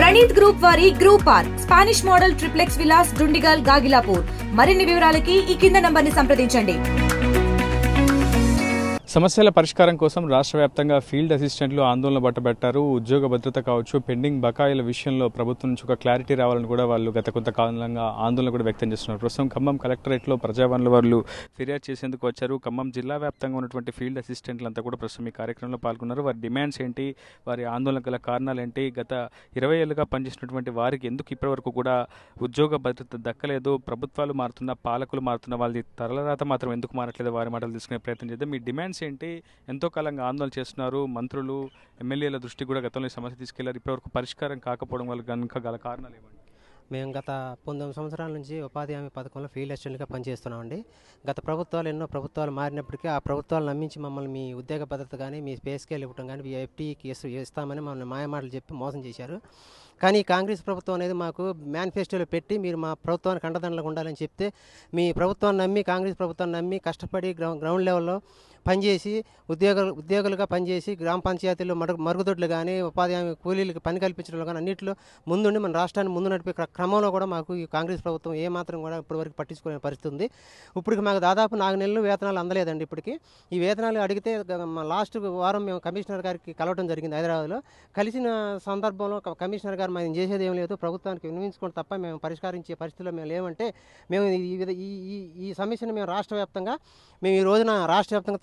Praneeth group వారి group park Spanish model triplex Vilas Dundigal Gagillapur. మరిన్ని వివరాలకి ఈ కింద నంబర్ని సంప్రదించండి. సమస్యల పరిష్కారం కోసం రాష్ట్ర వ్యాప్తంగా ఫీల్డ్ అసిస్టెంట్లు ఆందోళన బట్టబెట్టారు. ఉద్యోగ భద్రత కావచ్చు, పెండింగ్ బకాయిల విషయంలో ప్రభుత్వం నుంచి ఒక క్లారిటీ రావాలని కూడా వాళ్ళు గత కొంతకాలంగా ఆందోళన కూడా వ్యక్తం చేస్తున్నారు. ప్రస్తుతం ఖమ్మం కలెక్టరేట్లో ప్రజావనుల వాళ్ళు ఫిర్యాదు చేసేందుకు వచ్చారు. ఖమ్మం జిల్లా వ్యాప్తంగా ఉన్నటువంటి ఫీల్డ్ అసిస్టెంట్లు అంతా కూడా ప్రస్తుతం ఈ కార్యక్రమంలో పాల్గొన్నారు. వారి డిమాండ్స్ ఏంటి, వారి ఆందోళన గల కారణాలు ఏంటి, గత 20 ఏళ్ళుగా పనిచేసినటువంటి వారికి ఎందుకు ఇప్పటివరకు కూడా ఉద్యోగ భద్రత దక్కలేదు, ప్రభుత్వాలు మారుతున్న, పాలకులు మారుతున్న, వాళ్ళది తరలరాత మాత్రం ఎందుకు మారట్లేదు, వారి మాటలు తీసుకునే ప్రయత్నం చేద్దాం. మీ డిమాండ్స్ ఏంటి, ఎంతో కాలంగా ఆందోళన చేస్తున్నారు, మంత్రులు ఎమ్మెల్యేల దృష్టికి కూడా గతంలో సమస్య తీసుకెళ్లారు, ఇప్పటివరకు పరిష్కారం కాకపోవడం వల్ల కనుక గల కారణాలు ఏమండి? మేము గత 19 సంవత్సరాల నుంచి ఉపాధి హామీ పథకంలో ఫీల్డ్ అసిస్టెంట్గా పనిచేస్తున్నామండి. గత ప్రభుత్వాలు ఎన్నో ప్రభుత్వాలు మారినప్పటికీ ఆ ప్రభుత్వాలు నమ్మించి మమ్మల్ని మీ ఉద్యోగ భద్రత కానీ, మీ పే స్కేల్ ఇవ్వడం కానీ, మీ ఎఫ్టీకి ఇస్తామని మమ్మల్ని మాయమాటలు చెప్పి మోసం చేశారు. కానీ కాంగ్రెస్ ప్రభుత్వం అనేది మాకు మేనిఫెస్టోలో పెట్టి మీరు మా ప్రభుత్వానికి అండదండలుగా ఉండాలని చెప్తే మీ ప్రభుత్వాన్ని నమ్మి, కాంగ్రెస్ ప్రభుత్వాన్ని నమ్మి కష్టపడి గ్రౌండ్ లెవెల్లో పనిచేసి ఉద్యోగులుగా పనిచేసి గ్రామ పంచాయతీల్లో మరుగుదొడ్లు కానీ, ఉపాధి హామీ కూలీలకు పని కల్పించడంలో కానీ అన్నింటిలో ముందుండి మన రాష్ట్రాన్ని ముందు నడిపే క్రమంలో కూడా మాకు ఈ కాంగ్రెస్ ప్రభుత్వం ఏమాత్రం కూడా ఇప్పటివరకు పట్టించుకునే పరిస్థితి ఉంది. ఇప్పటికి మాకు దాదాపు 4 నెలలు వేతనాలు అందలేదండి. ఇప్పటికి ఈ వేతనాలు అడిగితే లాస్ట్ వారం మేము కమిషనర్ గారికి కలవడం జరిగింది హైదరాబాద్లో. కలిసిన సందర్భంలో కమిషనర్ గారు మేము చేసేది ఏం లేదు, ప్రభుత్వానికి వినియోగించుకుంటే తప్ప మేము పరిష్కరించే పరిస్థితిలో మేము లేవంటే మేము ఈ సమస్యను మేము రాష్ట్ర వ్యాప్తంగా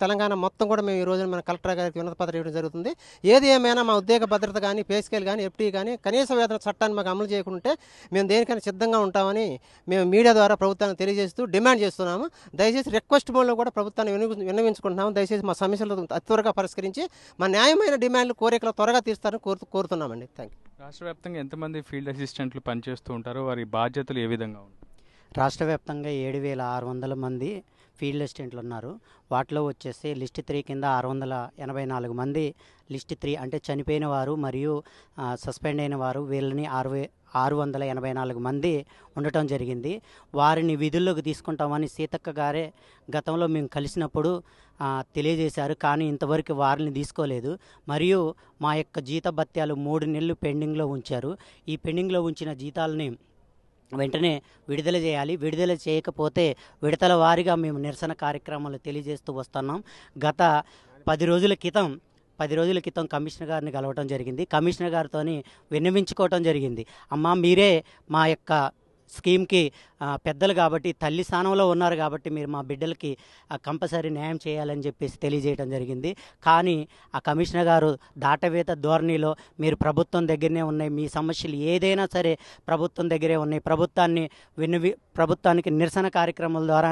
తెలంగాణ మొత్తం కూడా మేము ఈ రోజున మన కలెక్టర్ గారికి వినతి పత్రం ఇవ్వడం జరుగుతుంది. ఏది ఏమైనా మా ఉద్యోగ భద్రత కానీ, పే స్కేల్ కానీ, ఎఫ్టీ కానీ, కనీస వేతన చట్టాన్ని మాకు అమలు చేయకుంటే మేము దేనికైనా సిద్ధంగా ఉంటామని మేము మీడియా ద్వారా ప్రభుత్వానికి తెలియజేస్తూ డిమాండ్ చేస్తున్నాము. దయచేసి రిక్వెస్ట్ మోడ్లో కూడా ప్రభుత్వాన్ని విన్నవించుకుంటున్నాము. దయచేసి మా సమస్యలు అతి త్వరగా పరిష్కరించి మా న్యాయమైన డిమాండ్లు, కోరికలు త్వరగా తీస్తారని కోరుతున్నామండి. Thank you. రాష్ట్ర వ్యాప్తంగా ఎంతమంది ఫీల్డ్ అసిస్టెంట్లు పనిచేస్తూ ఉంటారో, వారి బాధ్యతలు ఏ విధంగా ఉంటాయి? రాష్ట్ర వ్యాప్తంగా 7,600 మంది ఫీల్డ్ అసిస్టెంట్లు ఉన్నారు. వాటిలో వచ్చేసి లిస్ట్ 3 కింద 684 మంది లిస్ట్ 3 అంటే చనిపోయిన వారు మరియు సస్పెండ్ అయిన వారు, వీళ్ళని 684 మంది ఉండటం జరిగింది. వారిని విధుల్లోకి తీసుకుంటామని సీతక్క గారే గతంలో మేము కలిసినప్పుడు తెలియజేశారు. కానీ ఇంతవరకు వారిని తీసుకోలేదు. మరియు మా యొక్క జీత భత్యాలు 3 నెలలు పెండింగ్లో ఉంచారు. ఈ పెండింగ్లో ఉంచిన జీతాలని వెంటనే విడుదల చేయాలి. విడుదల చేయకపోతే విడతల వారీగా మేము నిరసన కార్యక్రమాలు తెలియజేస్తూ వస్తున్నాం. గత 10 రోజుల క్రితం కమిషనర్ గారిని కలవటం జరిగింది. కమిషనర్ గారితో విన్నవించుకోవటం జరిగింది. అమ్మా, మీరే మా యొక్క స్కీమ్కి పెద్దలు కాబట్టి, తల్లి స్థానంలో ఉన్నారు కాబట్టి మీరు మా బిడ్డలకి కంపల్సరీ న్యాయం చేయాలని చెప్పేసి తెలియజేయడం జరిగింది. కానీ ఆ కమిషనర్ గారు దాటవేత ధోరణిలో మీరు ప్రభుత్వం దగ్గరనే ఉన్నాయి, మీ సమస్యలు ఏదైనా సరే ప్రభుత్వం దగ్గరే ఉన్నాయి, ప్రభుత్వానికి నిరసన కార్యక్రమాల ద్వారా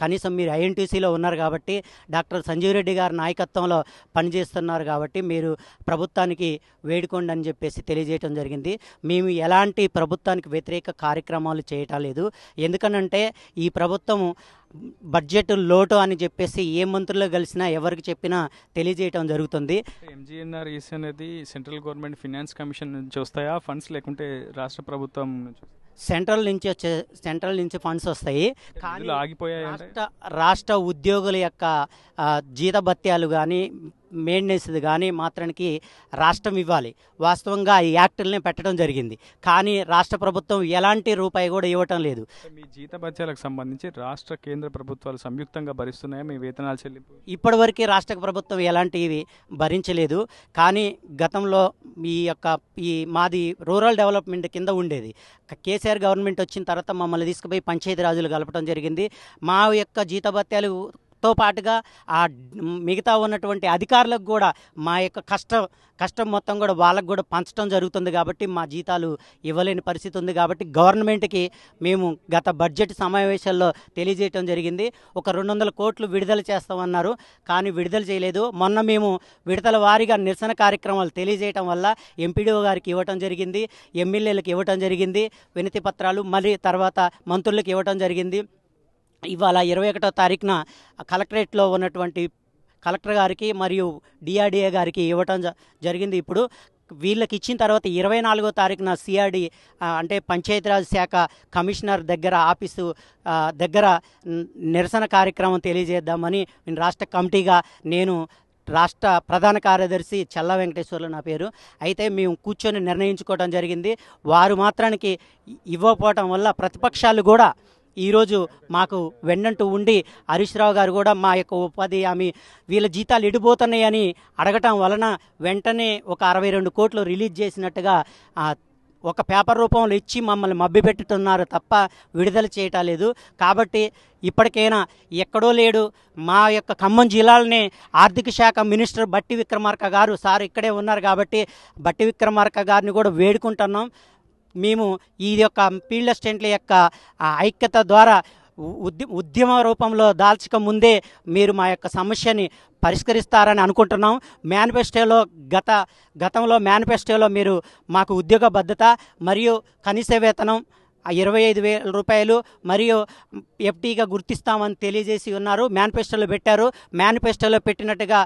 కనీసం మీరు ఐఎన్టీసీలో ఉన్నారు కాబట్టి, డాక్టర్ సంజీవ్ రెడ్డి గారి నాయకత్వంలో పనిచేస్తున్నారు కాబట్టి మీరు ప్రభుత్వానికి వేడుకోండి అని చెప్పేసి తెలియజేయడం జరిగింది. మేము ఎలాంటి ప్రభుత్వానికి వ్యతిరేక కార్యక్రమాలు చేయటం లేదు. ఎందుకనంటే ఈ ప్రభుత్వం బడ్జెట్ లోటు అని చెప్పేసి ఏ మంత్రులు కలిసినా ఎవరికి చెప్పినా తెలియజేయటం జరుగుతుంది. ఎంజీఎన్ఆర్ఈసీ అనేది సెంట్రల్ గవర్నమెంట్ ఫినాన్స్ కమిషన్ నుంచి వస్తాయా ఫండ్స్, లేకుంటే రాష్ట్ర ప్రభుత్వం నుంచి? సెంట్రల్ నుంచి ఫండ్స్ వస్తాయి. కానీ రాష్ట్ర ఉద్యోగుల యొక్క జీతభత్యాలు కానీ, మెయింటెనెన్స్ కానీ మాత్రానికి రాష్ట్రం ఇవ్వాలి. వాస్తవంగా ఈ యాక్టుల్ని పెట్టడం జరిగింది. కానీ రాష్ట్ర ప్రభుత్వం ఎలాంటి రూపాయి కూడా ఇవ్వటం లేదు. మీ జీతభత్యాలకు సంబంధించి రాష్ట్ర కేంద్ర ప్రభుత్వాలు సంయుక్తంగా భరిస్తున్నాయా మీ వేతనాలు చెల్లింపు? ఇప్పటివరకు రాష్ట్ర ప్రభుత్వం ఎలాంటివి భరించలేదు. కానీ గతంలో మాది రూరల్ డెవలప్మెంట్ కింద ఉండేది. కేసీఆర్ గవర్నమెంట్ వచ్చిన తర్వాత మమ్మల్ని తీసుకుపోయి పంచాయతీరాజులు కలపడం జరిగింది. మా యొక్క జీతభత్యాలతో పాటుగా ఆ మిగతా ఉన్నటువంటి అధికారులకు కూడా మా యొక్క కష్టం మొత్తం కూడా వాళ్ళకు కూడా పంచడం జరుగుతుంది. కాబట్టి మా జీతాలు ఇవ్వలేని పరిస్థితి ఉంది. కాబట్టి గవర్నమెంట్కి మేము గత బడ్జెట్ సమావేశాల్లో తెలియజేయటం జరిగింది. ఒక 200 కోట్లు విడుదల చేస్తామన్నారు, కానీ విడుదల చేయలేదు. మొన్న మేము విడతల వారీగా నిరసన కార్యక్రమాలు తెలియజేయటం వల్ల ఎంపీడీఓ గారికి ఇవ్వటం జరిగింది, ఎమ్మెల్యేలకు ఇవ్వటం జరిగింది వినతి పత్రాలు, మళ్ళీ తర్వాత మంత్రులకు ఇవ్వటం జరిగింది. ఇవాళ 21వ తారీఖున కలెక్టరేట్లో ఉన్నటువంటి కలెక్టర్ గారికి మరియు డిఆర్డీఏ గారికి ఇవ్వటం జరిగింది. ఇప్పుడు వీళ్ళకి ఇచ్చిన తర్వాత 24వ తారీఖున సిఆర్డి అంటే పంచాయతీరాజ్ శాఖ కమిషనర్ దగ్గర ఆఫీసు దగ్గర నిరసన కార్యక్రమం తెలియజేద్దామని రాష్ట్ర కమిటీగా నేను రాష్ట్ర ప్రధాన కార్యదర్శి చల్లా వెంకటేశ్వర్లు నా పేరు. అయితే మేము కూర్చొని నిర్ణయించుకోవడం జరిగింది. వారు మాత్రానికి ఇవ్వకపోవటం వల్ల ప్రతిపక్షాలు కూడా ఈరోజు మాకు వెన్నంటూ ఉండి హరీష్ రావు గారు కూడా మా యొక్క ఉపాధి హామీ వీళ్ళ జీతాలు ఎడిపోతున్నాయని అడగటం వలన వెంటనే ఒక 62 కోట్లు రిలీజ్ చేసినట్టుగా ఒక పేపర్ రూపంలో ఇచ్చి మమ్మల్ని మభ్యపెట్టుతున్నారు తప్ప విడుదల చేయటం లేదు. కాబట్టి ఇప్పటికైనా ఎక్కడో లేడు మా యొక్క ఖమ్మం జిల్లాలోనే ఆర్థిక శాఖ మినిస్టర్ బట్టి విక్రమార్క గారు సార్ ఇక్కడే ఉన్నారు కాబట్టి బట్టి విక్రమార్క గారిని కూడా వేడుకుంటున్నాం. మేము ఈ యొక్క ఫీల్డ్ అసిస్టెంట్ల యొక్క ఐక్యత ద్వారా ఉద్యమ రూపంలో దాల్చక ముందే మీరు మా యొక్క సమస్యని పరిష్కరిస్తారని అనుకుంటున్నాం. మేనిఫెస్టోలో గతంలో మేనిఫెస్టోలో మీరు మాకు ఉద్యోగ భద్రత మరియు కనీస వేతనం 25,000 రూపాయలు మరియు ఎఫ్టీగా గుర్తిస్తామని తెలియజేసి ఉన్నారు. మేనిఫెస్టోలో పెట్టారు. మేనిఫెస్టోలో పెట్టినట్టుగా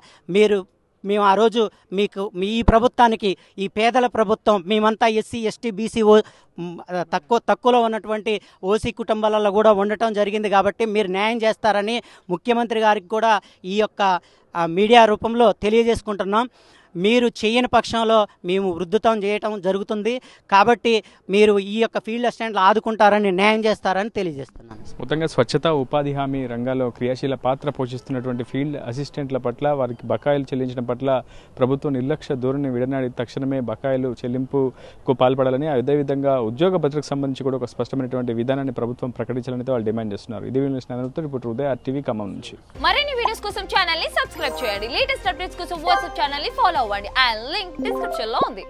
మేము ఆ రోజు ఈ ప్రభుత్వానికి ఈ పేదల ప్రభుత్వం మేమంతా ఎస్సీ ఎస్టీ బీసీ తక్కువలో ఉన్నటువంటి ఓసీ కుటుంబాలలో కూడా ఉండటం జరిగింది కాబట్టి మీరు న్యాయం చేస్తారని ముఖ్యమంత్రి గారికి కూడా ఈ యొక్క మీడియా రూపంలో తెలియజేసుకుంటున్నాం. మీరు చేయని పక్షంలో మేము వృద్ధుతం చేయటం జరుగుతుంది కాబట్టి మీరు ఈ యొక్క ఫీల్డ్ అసిస్టెంట్లు ఆదుకుంటారని న్యాయం చేస్తారని తెలియజేస్తున్నాను. మొత్తంగా స్వచ్ఛత ఉపాధి హామీ రంగాల్లో క్రియాశీల పాత్ర పోషిస్తున్నటువంటి ఫీల్డ్ అసిస్టెంట్ల పట్ల వారికి బకాయిలు చెల్లించడం పట్ల ప్రభుత్వం నిర్లక్ష్య ధోరణి విడనాడి తక్షణమే బకాయిలు చెల్లింపుకు పాల్పడాలని, అదేవిధంగా ఉద్యోగ భద్రతకు సంబంధించి కూడా ఒక స్పష్టమైనటువంటి విధానాన్ని ప్రభుత్వం ప్రకటించాలని వాళ్ళు డిమాండ్ చేస్తున్నారు. ఇది ఇప్పుడు ఉదయ టీవీ ఖమ్మం నుంచి. మరిన్ని వీడియోస్ కోసం ఛానల్ ని సబ్స్క్రైబ్ చేయండి. లేటెస్ట్ అప్డేట్స్ కోసం వాట్సాప్ ఛానల్ ని ఫాలో అవ్వండి. అండ్ లింక్ డిస్క్రిప్షన్ లో ఉంది.